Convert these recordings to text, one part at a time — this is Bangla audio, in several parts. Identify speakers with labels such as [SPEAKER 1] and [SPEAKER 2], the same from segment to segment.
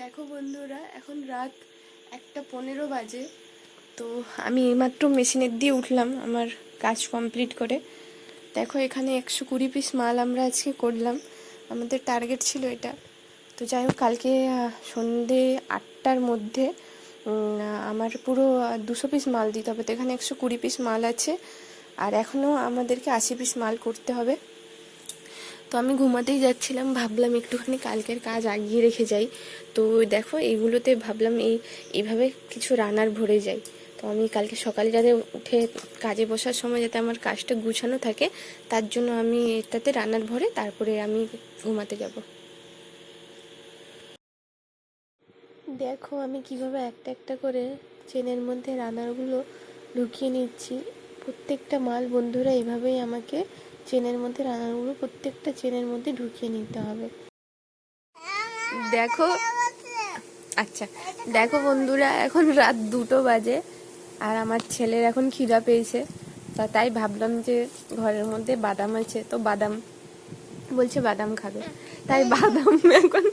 [SPEAKER 1] দেখো বন্ধুরা, এখন রাত 1:15 বাজে। তো আমি এইমাত্র মেশিনের দিয়ে উঠলাম আমার কাজ কমপ্লিট করে। দেখো এখানে 120 পিস মাল আমরা আজকে করলাম, আমাদের টার্গেট ছিল এটা। তো যাই হোক, কালকে সন্ধে 8টার মধ্যে আমার পুরো 200 পিস মাল দিতে হবে। তো এখানে 120 পিস মাল আছে, আর এখনও আমাদেরকে 80 পিস মাল করতে হবে। তো আমি ঘুমাতেই যাচ্ছিলাম, ভাবলাম একটুখানি কালকের কাজ আগিয়ে রেখে যাই। তো দেখো এইগুলোতে ভাবলাম এইভাবে কিছু রানার ভরে যাই। তো আমি কালকে সকালে যাতে উঠে কাজে বসার সময় যাতে আমার কাজটা গুছানো থাকে, তার জন্য আমি এটাতে রানার ভরে তারপরে আমি ঘুমাতে যাব। দেখো আমি কিভাবে একটা একটা করে চেনের মধ্যে রানারগুলো ঢুকিয়ে নিচ্ছি। প্রত্যেকটা মাল বন্ধুরা এভাবেই আমাকে চেনের মধ্যে রানারগুলো প্রত্যেকটা চেনের মধ্যে ঢুকিয়ে নিতে হবে। দেখো, আচ্ছা দেখো বন্ধুরা, এখন রাত 2টো বাজে আর আমার ছেলের এখন খিদা পেয়েছে। তাই ভাবলাম যে ঘরের মধ্যে বাদাম আছে, তো বাদাম বলছে বাদাম খাবে, তাই বাদাম এখন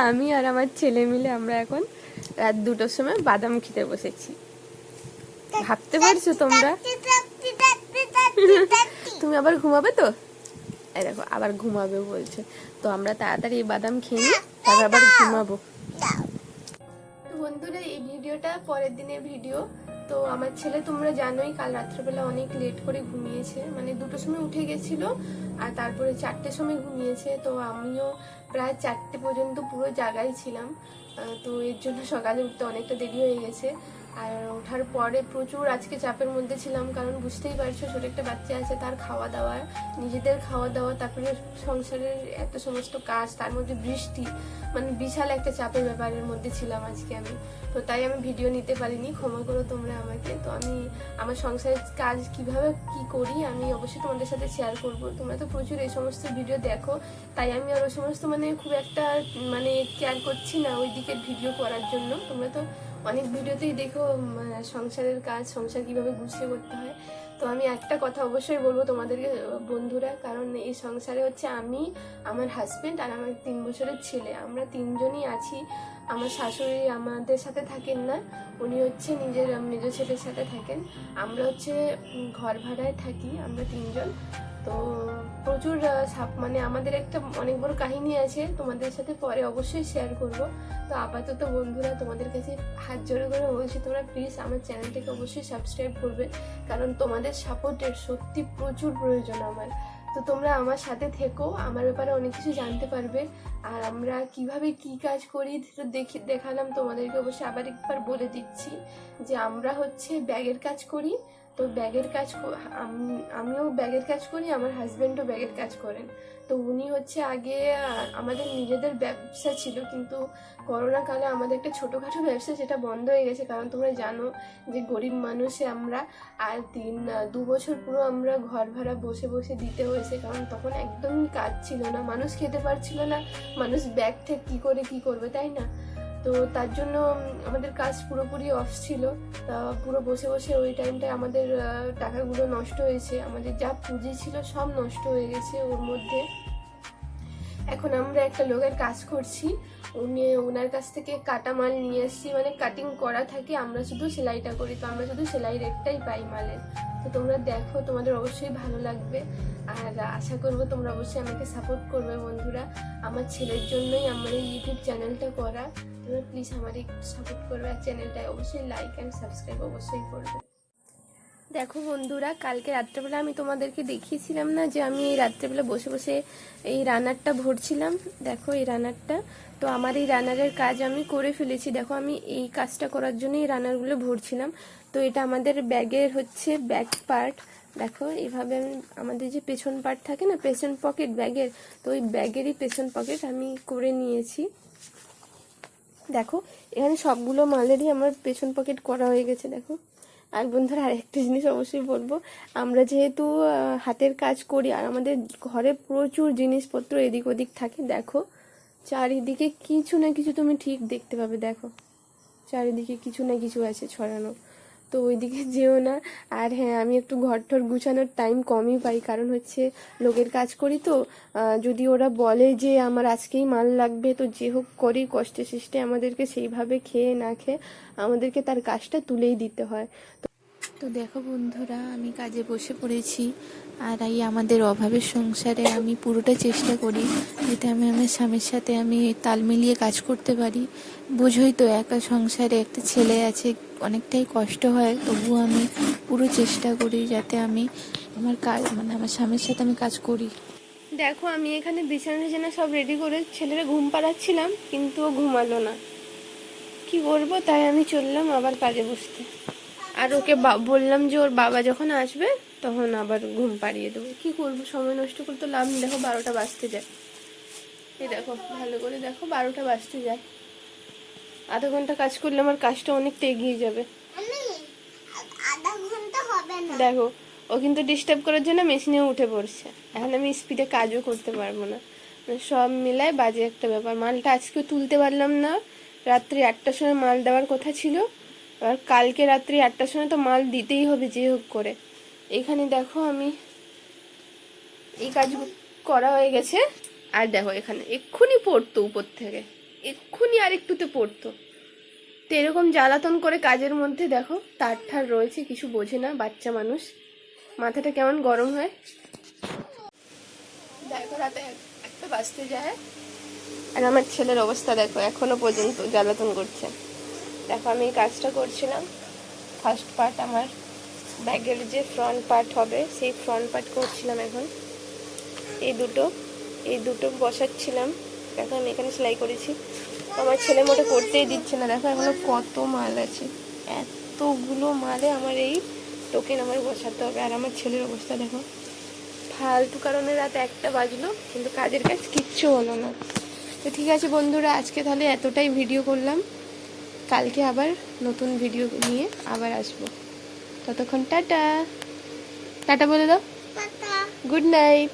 [SPEAKER 1] আমি আর আমার ছেলে মিলে আমরা এখন রাত 2টোর সময় বাদাম খেতে বসেছি। ভাবতে পারছো তোমরা? তুমি আবার ঘুমাবে তো? এই দেখো আবার ঘুমাবে বলছে। তো আমরা তাড়াতাড়ি বাদাম খেয়ে নিই, তারপর আবার ঘুমাবো। বন্ধুরা, এই ভিডিওটা পরের দিনের ভিডিও। তো আমার ছেলে তোমরা জানোই কাল রাত্রেবেলা অনেক লেট করে ঘুমিয়েছে, মানে 2টোর সময় উঠে গেছিল আর তারপরে 4টের সময় ঘুমিয়েছে। তো আমিও প্রায় 4টে পর্যন্ত পুরো জাগাই ছিলাম। তো এর জন্য সকালে উঠতে অনেকটা দেরি হয়ে গেছে। আর ওঠার পরে প্রচুর আজকে চাপের মধ্যে ছিলাম, কারণ বুঝতেই পারছো ছোট একটা বাচ্চা আছে, তার খাওয়া দাওয়া, নিজেদের খাওয়া দাওয়া, তারপরে সংসারের এত সমস্ত কাজ, তার মধ্যে বৃষ্টি, মানে বিশাল একটা চাপের ব্যাপারের মধ্যে ছিলাম আজকে আমি। তো তাই আমি ভিডিও নিতে পারিনি, ক্ষমা করো তোমরা আমাকে। তো আমি আমার সংসারের কাজ কিভাবে কি করি আমি অবশ্যই তোমাদের সাথে শেয়ার করব। তোমরা তো প্রচুর এই সমস্ত ভিডিও দেখো, তাই আমি আর ওই সমস্ত মানে খুব একটা মানে কেয়ার করছি না ওই দিকের ভিডিও করার জন্য। তোমরা তো অনেক ভিডিওতেই দেখো সংসারের কাজ, সংসার কিভাবে গুছিয়ে করতে হয়। তো আমি একটা কথা অবশ্যই বলবো তোমাদেরকে বন্ধুরা, কারণ এই সংসারে হচ্ছে আমি, আমার হাজবেন্ড আর আমার 3 বছরের ছেলে, আমরা 3জনই আছি। আমার শাশুড়ি আমাদের সাথে থাকেন না, উনি হচ্ছে নিজের মেজ ছেলের সাথে থাকেন। আমরা হচ্ছে ঘর ভাড়ায় থাকি আমরা 3জন। তো প্রচুর মানে আমাদের একটা অনেক বড় কাহিনী আছে, তোমাদের সাথে পরে অবশ্যই শেয়ার করব। তো আপাতত বন্ধুরা তোমাদের কাছে হাত জোড়ে করে বলছি, তোমরা প্লিজ আমার চ্যানেলটাকে অবশ্যই সাবস্ক্রাইব করবে, কারণ তোমাদের সাপোর্টের সত্যি প্রচুর প্রয়োজন আমার। তো তোমরা আমার সাথে থেকো, আমার ব্যাপারে অনেক কিছু জানতে পারবে। আর আমরা কিভাবে কি কাজ করি দেখালাম তোমাদেরকে, অবশ্যই আবার একবার বলে দিচ্ছি যে আমরা হচ্ছে ব্যাগের কাজ করি। তো ব্যাগের কাজ আমিও ব্যাগের কাজ করি, আমার হাজব্যান্ডও ব্যাগের কাজ করেন। তো উনি হচ্ছে আগে আমাদের নিজেদের ব্যবসা ছিল, কিন্তু করোনা কালে আমাদের একটা ছোটোখাটো ব্যবসা সেটা বন্ধ হয়ে গেছে, কারণ তোমরা জানো যে গরিব মানুষে আমরা। আর 2 বছর পুরো আমরা ঘর ভাড়া বসে বসে দিতে হয়েছে, কারণ তখন একদমই কাজ ছিল না, মানুষ খেতে পারছিল না, মানুষ ব্যাগ থেকে কী করে কী করবে, তাই না? তো তার জন্য আমাদের কাজ পুরোপুরি অফ ছিল। তা পুরো বসে বসে ওই টাইমটায় আমাদের টাকাগুলো নষ্ট হয়েছে, আমাদের যা পুঁজি ছিল সব নষ্ট হয়ে গেছে ওর মধ্যে। এখন আমরা একটা লোকের কাজ করছি, ওনার কাছ থেকে কাটা মাল নিয়ে এসেছি, মানে কাটিং করা থাকে, আমরা শুধু সেলাইটা করি। তো আমরা শুধু সেলাই রেটটাই পাই মালের। তো তোমরা দেখো, তোমাদের অবশ্যই ভালো লাগবে। আর আশা করবো তোমরা অবশ্যই আমাকে সাপোর্ট করবে বন্ধুরা। আমার ছেলের জন্যই আমার এই ইউটিউব চ্যানেলটা করা। তোমরা প্লিজ আমার একটু সাপোর্ট করবে, আর চ্যানেলটায় অবশ্যই লাইক অ্যান্ড সাবস্ক্রাইব অবশ্যই করবে। দেখো বন্ধুরা, কালকে রাত্রেবেলা আমি তোমাদেরকে দেখিয়েছিলাম না যে আমি এই রাত্রেবেলা বসে বসে এই রানারটা ভরছিলাম। দেখো এই রানারটা, তো আমার এই রানারের কাজ আমি করে ফেলেছি। দেখো আমি এই কাজটা করার জন্য এই রানারগুলো ভরছিলাম। তো এটা আমাদের ব্যাগের হচ্ছে ব্যাক পার্ট। দেখো এইভাবে আমি আমাদের যে পেছন পার্ট থাকে না, পেছন পকেট ব্যাগের, তো ওই ব্যাগেরই পেছন পকেট আমি করে নিয়েছি। দেখো এখানে সবগুলো মালেরই আমার পেছন পকেট করা হয়ে গেছে। দেখো, আর বন্ধুরা আরেকটা জিনিস অবশ্যই বলবো, আমরা যেহেতু হাতের কাজ করি আর আমাদের ঘরে প্রচুর জিনিসপত্র এদিক ওদিক থাকে। দেখো চারিদিকে কিছু না কিছু তুমি ঠিক দেখতে পাবে, দেখো চারিদিকে কিছু না কিছু আছে ছড়ানো। তো ওইদিকে যেও না। আর হ্যাঁ, আমি একটু ঘর টর গুছানোর টাইম কমই পাই, কারণ হচ্ছে লোকের কাজ করি তো। যদি ওরা বলে যে আমার আজকেই মাল লাগবে, তো যে হোক করি কষ্টে সৃষ্টে আমাদেরকে সেইভাবে খেয়ে না খেয়ে আমাদেরকে তার কাজটা তুলেই দিতে হয়।
[SPEAKER 2] তো দেখো বন্ধুরা, আমি কাজে বসে পড়েছি। আর এই আমাদের অভাবের সংসারে আমি পুরোটা চেষ্টা করি যাতে আমি আমার স্বামীর সাথে আমি তাল মিলিয়ে কাজ করতে পারি। বোঝোই তো, একা সংসারে একটা ছেলে আছে, অনেকটাই কষ্ট হয়। তবুও আমি পুরো চেষ্টা করি যাতে আমি আমার কাজ মানে আমার স্বামীর সাথে আমি কাজ করি।
[SPEAKER 1] দেখো, আমি এখানে বিছানা টিছানা সব রেডি করে ছেলেরা ঘুম পাড়াচ্ছিলাম, কিন্তু ও ঘুমালো না। কি করবো, তাই আমি চললাম আবার কাজে বসতে। আর ওকে বললাম যে ওর বাবা যখন আসবে তখন আবার ঘুম পাড়িয়ে দেবো। কি করবো, সময় নষ্ট করতে লাভ নেই। দেখো 12টা বাজতে যায়। এই দেখো, ভালো করে দেখো, 12টা বাজতে যায়। আধা ঘন্টা কাজ করলে আমার কাজটা অনেকটা এগিয়ে যাবে।
[SPEAKER 3] আধা ঘন্টা হবে না।
[SPEAKER 1] দেখো, ও কিন্তু ডিস্টার্ব করার জন্য মেশিনে উঠে পড়ছে। এখন আমি স্পিডে কাজও করতে পারবো না। সব মিলায় বাজে একটা ব্যাপার। মালটা আজকে তুলতে পারলাম না। রাত্রি 8টার সময় মাল দেওয়ার কথা ছিল, আর কালকে রাত্রি 8টার সময় তো মাল দিতেই হবে যে হোক করে। এখানে দেখো, আমি এই কাজ করা হয়ে গেছে। আর দেখো, এখানে এক্ষুনি পড়তো উপর থেকে, এক্ষুনি আর একটুতে পড়তো। তো এরকম জ্বালাতন করে কাজের মধ্যে দেখো তার ঠার রয়েছে, কিছু বোঝে না, বাচ্চা মানুষ, মাথাটা কেমন গরম হয়। দেখো, রাতে 1টা বাজতে যায়, আর আমার ছেলের অবস্থা দেখো, এখনো পর্যন্ত জ্বালাতন করছে। দেখো, আমি এই কাজটা করছিলাম। ফার্স্ট পার্ট আমার ব্যাগের যে ফ্রন্ট পার্ট হবে, সেই ফ্রন্ট পার্ট করছিলাম। এখন এই দুটো বসাচ্ছিলাম। দেখো, আমি এখানে সেলাই করেছি। তো আমার ছেলে মোটে করতেই দিচ্ছে না। দেখো, এখনো কত মাল আছে, এতগুলো মালে আমার এই টোকেন আমার বসাতে হবে। আর আমার ছেলের অবস্থা দেখো, ফালতু কারণে রাত 1টা বাজলো, কিন্তু কাজের কাজ কিচ্ছু হলো না। তো ঠিক আছে বন্ধুরা, আজকে তাহলে এতটাই ভিডিও করলাম। কালকে আবার নতুন ভিডিও নিয়ে আবার আসবো। ততক্ষণ টাটা। টাটা বলে দাও।
[SPEAKER 3] টাটা।
[SPEAKER 1] Good night.